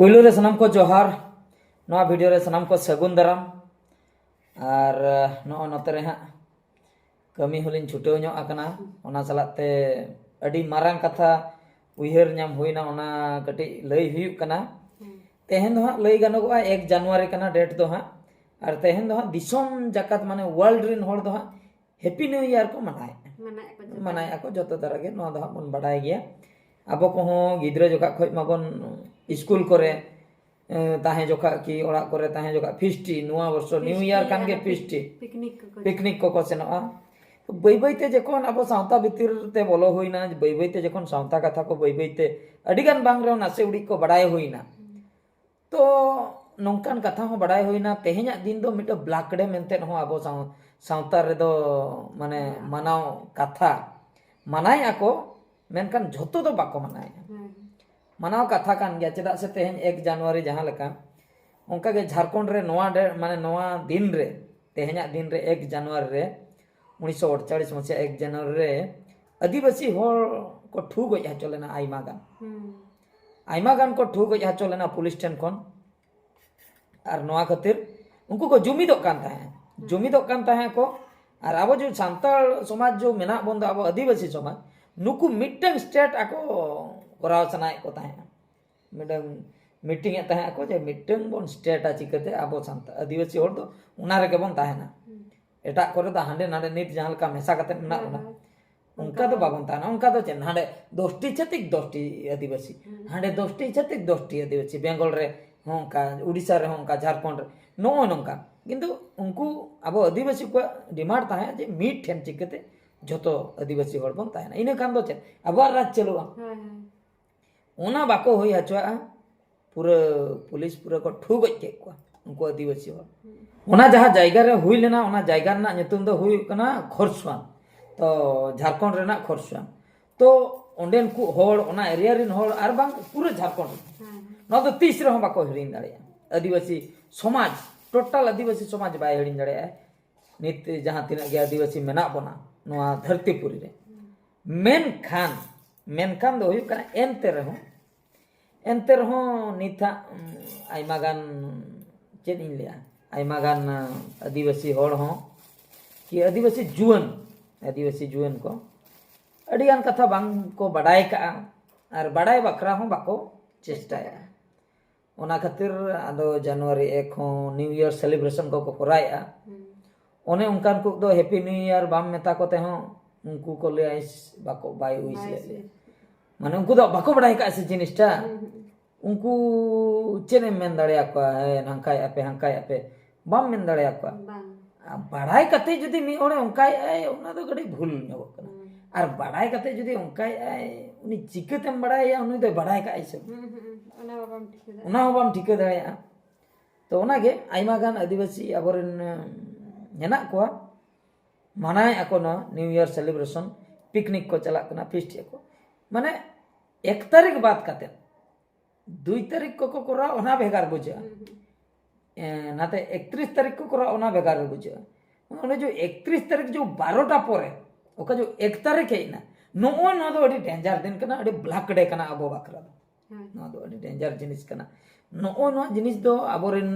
पुयलू रे सनाम को जोहार नवा वीडियो रे सनाम को सगुन दाराम और नोते रे हाँ कमी होलिन छुटेव ᱧᱚᱜ आकना ओना सलाते अडी मारांग कथा उयहर ᱧᱟᱢ हुईना ओना कटी लई हुयुक कना तेहेन दो हाँ लई गानोगआ 1 जनवरी कना डेट दो हाँ और तेहेन दो हाँ दिसोम जाकात माने वर्ल्ड रिन होड़ दो हाँ हैप्पी न्यू ईयर को मनाए ako जतो तरह के नो दो हाँ बन बडाय गया अब को गिद्रा जोखा खoj माबन स्कूल करे ताहे जोखा की ओड़ा करे ताहे जोखा फिस्टी नुआ वर्ष न्यू ईयर कान गे फिस्टी पिकनिक को सेनोआ बै बैते जखन अब सावता भितर ते बोलो हुईना बै बैते जखन सावता कथा को बै बैते अडिगान बांग रे नासे उड़ी को बडाय हुईना तो नोंकान कथा हो बडाय हुईना तेहे냐 दिन दो मिट ब्लैक डे मेनते हो अब सावता रे दो माने मनाव कथा मनाय ako मेनकान झोतो दो बाको मनाय मनाव कथा कान गया चेदा से तेहेन 1 जनवरी जहां लेका उनका के झारखंड रे नोआ डे माने नोआ दिन रे तेहे냐 दिन रे 1 जनवरी रे 1948 मसिया 1 जनवरी रे आदिवासी होर को ठू गय चलेना आइमा गान को ठू गय चलेना पुलिस टेन कोन और नोआ खातिर उनको को जुमिदोक कान ताहे को और अब जो सांताल समाज जो मेना बंद अब आदिवासी समाज नुकु मिटन स्टेट ako कराव सनाय को ताहे मिडम मीटिंग ए ताहे ako जे मिटन बन स्टेट आ चिकते अब सांता आदिवासी होर दो उना रे के बन ताहेना एटा करे तो हांडे नाडे नित जहां का मेसा कते ना उनका तो बाबन ताना उनका तो चेन हांडे 10टी छतिक 10टी आदिवासी हांडे 10टी छतिक 10टी आदिवासी बेंगल रे होंका उड़ीसा रे होंका झारखंड रे नो नोंका किंतु उनको अब आदिवासी को डिमांड ताहे जे मीट ठेन चिकते जोतो आदिवासी होड़ बन ताहे इने कान दो चेन अब राज चलुआ ओना बाको होई हचवा पूरा पुलिस पूरा को ठू गज के को उनको आदिवासी होड़ ओना जहां जायगा रे हुई लेना ओना जायगा ना नितुम दो हुई कना खरसवान तो झारखंड रेना खरसवान तो ओंडेन को होड़ ओना एरिया रिन होड़ आर बांग पूरा झारखंड न तो 30 रे बाको हिरिन दाड़े आदिवासी समाज टोटल आदिवासी समाज बाय हिरिन दाड़े नित जहां तिना के आदिवासी मेना बना नोआ धरतीपुरी रे मेनखान दो हुई कना एनते रहो निथा आइमा गान चेन इन लिया आइमा गान आदिवासी होड़ हो कि आदिवासी जुवन को अडिगान कथा बांग को बडाय का और बडाय बकरा हो बाको चेष्टाया ओना खातिर आदो जनवरी 1 हो न्यू ईयर सेलिब्रेशन को कराया ओने उनकान को दो हैप्पी न्यू ईयर बाम मेता को ते हो उनको को ले आइस बाको बाय उइस ले माने उनको दो बाको बडाय का से जिनिसटा उनको चेने मेन दाड़िया को हंकाय आपे बाम मेन दाड़िया को बडाय कते जदी मी ओने उनकाय ओना दो गडी भूल नो कना और बडाय कते जदी उनकाय उनी चिकतेम बडाय उनी दो बडाय का आइस ओना बाम ठिके दाड़िया तो ओना गे आइमा गान आदिवासी अबरन हेना को मनाय ako न न्यू ईयर सेलिब्रेशन पिकनिक को चला कना फिस्ट को माने 1 तारीख बात करते 2 तारीख को करा ओना भेगार बुझा नाते 31 तारीख को करा ओना भेगार बुझा ओने जो 31 तारीख जो 12टा परे ओका जो 1 तारीख है ना नो दो अडी डेंजर दिन कना अडी ब्लैक डे कना अबो बाकरा नो दो अडी डेंजर जिनिस कना नो जिनिस दो अबोरिन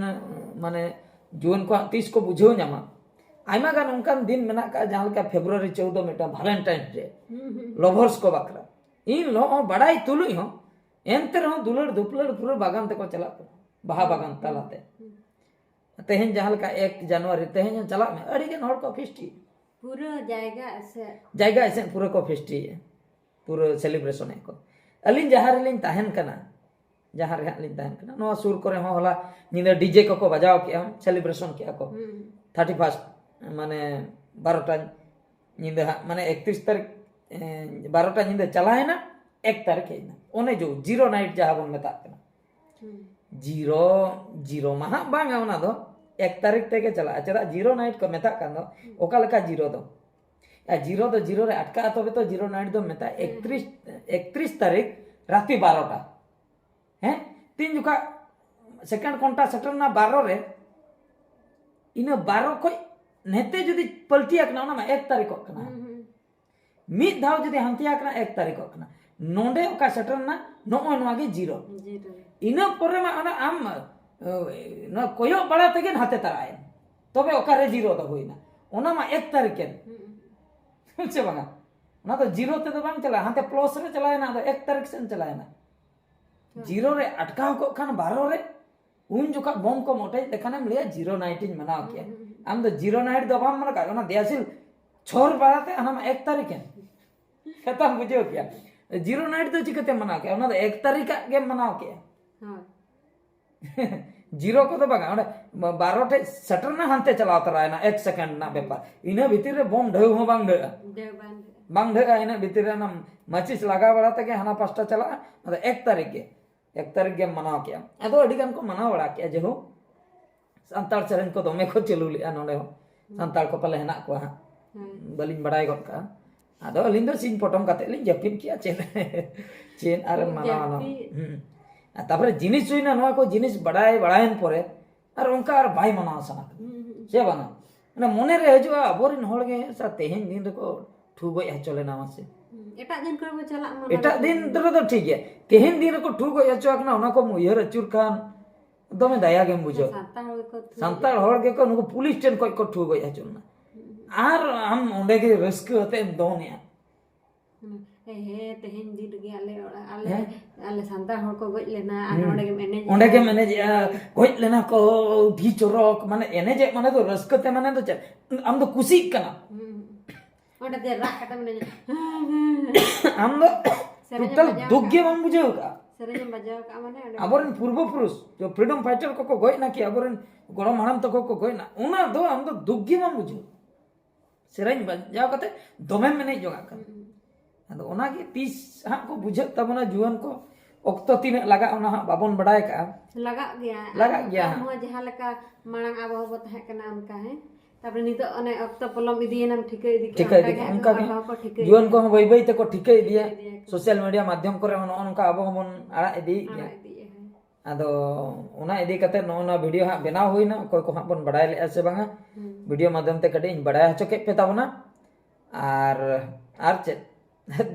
माने जून को 30 को बुझो न्यामा आइमा गान उनकान दिन मेना का जहां का February 14 Meta Valentine day lovers को बकरा इन लो बड़ाई तुलुई हो एंते रहो दुलड़ दुपलड़ पूरा बागान ते को चला बहा बागान तलाते तेहन जहां का 1 जनवरी तेहन चला में अड़ी के नोर को फिस्टी पूरा जायगा ऐसे पूरा को फिस्टी पूरा सेलिब्रेशन है को अलिन जहां लिन ताहन कना जहां रे लिन ताहन कना नो सुर करे हो होला निने डीजे को बजाओ के हम सेलिब्रेशन किया को 31 माने 12टा निंदा माने 31 तारीख 12टा निंदा चला है ना 1 तारीख है ना ओने जो जीरो नाइट जहां बन मेता कना जीरो महा बांगा ओना दो 1 तारीख ते के चला चला जीरो नाइट को मेता कन दो ओका लका जीरो दो जीरो रे अटका तबे तो जीरो नाइट दो मेता 31 तारीख राती 12टा हैं 3 जुका सेकंड कोंटा सेटरना 12 रे इना 12 को नेते जदी पलटी आकना ना 1 तारीख को कना मिद धाव जदी हंतिया कना 1 तारीख को कना नोंडे ओका सेटरना नोय नोवा गे जीरो इना परे मा ओना आम न कोयो बड़ा तेगे हाते तराय तबे ओकारे जीरो द होइना ओना मा 1 तारीखेन चे बांगा ना तो जीरो ते तो बांग चला हाते प्लस रे चलाय ना तो 1 तारीख सेन चलाय ना जीरो रे अटकाव को खान 12 रे उन जोका बम को मोटे देखानेम लिया जीरो नाइट इन मनाव किया आम तो जीरो नाइट दो बाम मना ओना देयासिल छोर बाराते अना 1 तारीखेन खत्म बुझो क्या जीरो नाइट तो चिकते मनाव किया ओना तो 1 तारीख के मनाव किया जीरो को तो बागा 12 टे सेटर ना हांते चलाव तराय ना 1 सेकंड ना बेपार इना भीतर रे बम ढेउ हो बांग ढेउ बांग ढेउ इना भीतर रे ना माचिस लगा बड़ा तके हाना पास्टा चला तो 1 तारीख के मनाव किया अदो अडी गान को मनाव बड़ा किया जेहो संताल सेरेन को दमे को चलू लिया नोडे हो संताल को पले हेना को हा बलिन बड़ाई गट का अदो अलिन दो सीन पटम काते लिन जपिन किया चेन आर मनाव तापर जिनिस हुईना नोआ को जिनिस बड़ायन परे और उनका और बाय मनाव सना से बाना ना मोने रे हजवा अबोरिन होड़गे सा तेहेन दिन को ठुगोय हचोले नामा से एटा दिन को चला एटा दिन तो ठीक है तेहेन दिन को ठुगोय हचोक ना ओना को मुयर अचुर खान दमे दया गेम बुझो संताल होड़गे को नुको पुलिस टेन को ठुगोय हचोना आर हम ओंडे के रिस्क होते दोनिया हे तेहेन दिन गे आले संताल होड़ को गज लेना आ ओंडे के मैनेज गज लेना को धी चोरक माने एनेज माने तो रस्कते माने तो हम तो खुशी कना ओंडे दे राक कता माने हम तो टोटल दुख गे बम बुझेउ का सेरेन बजाव का माने अबरन पूर्व पुरुष जो फ्रीडम फाइटर को गय ना कि अबरन गरम हराम तो को गय ना उना दो हम तो दुख गे बम बुझेउ सेरेन बजाव कते दोमे मेने जोगा का अदो ओना के तीस हा को बुझत तबना जुवन को ओक्तो तीन लगा ओना हा बाबन बडाय का लगा गया हम जहां लका मांग आबो हो तहे कना उनका है तापर नितो अने ओक्तो पलम इदियेनम ठिके उनका के जुवन को बई बई ते को ठिके दिया सोशल मीडिया माध्यम करे उनका आबो हमन आड़ा इदी गया अदो ओना इदी कते नोना वीडियो हा बनाव होइना कोई को हा बन बडाय ले से बांगा वीडियो माध्यम ते कटे बडाय हचो के पे ताबना आर चे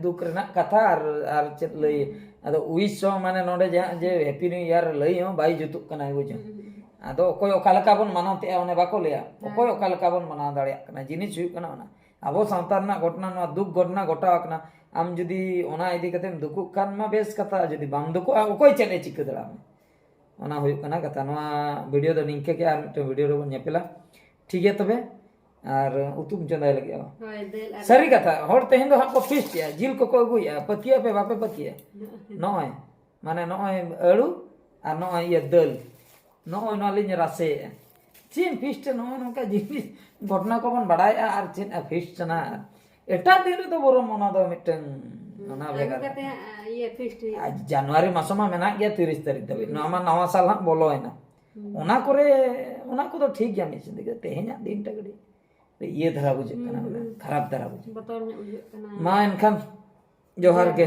दुख रेना कथा आर चेत लई अदो उइस माने नोडे जे हैप्पी न्यू ईयर लई हो बाई जुतुक कना बुझो अदो कोई ओकालका बन मानाते ओने बाको लिया कोई ओकालका बन माना दाड़िया कना जिनिस हुई कना ओना अबो सांतार ना घटना ना दुख घटना घटा कना आम जुदी ओना इदी कते दुकु कान मा बेस कथा जुदी बांग दुकु ओकोय चेने चिक दड़ा ओना हुई कना कथा नोआ वीडियो दो निंके के आर मिटे वीडियो रो नेपेला ठीक है तबे और उतुम चंदाय लगे सारी कथा हर तेहन दो हाको फिस्ट या जिल को अगुया पतिया पे बापे पतिया नय माने नय अळु आ नय ये दल नय नलिन रासे चीन फिस्ट नय नका जिनिस घटना को बन बडाय आर चीन फिस्ट ना एटा दिन तो बोरो मना दो मिटन ना बेगा कते ये फिस्ट आज जनवरी मासमा मेना गया 30 तारीख दबे नवा नवा साल हा बोलो है ना ओना करे ओना को तो ठीक गया मिस देखे तेहना दिन टगड़ी ये धरा बुझे खराब धरा बुझे बतौर में बुझे मा इनखान जोहार के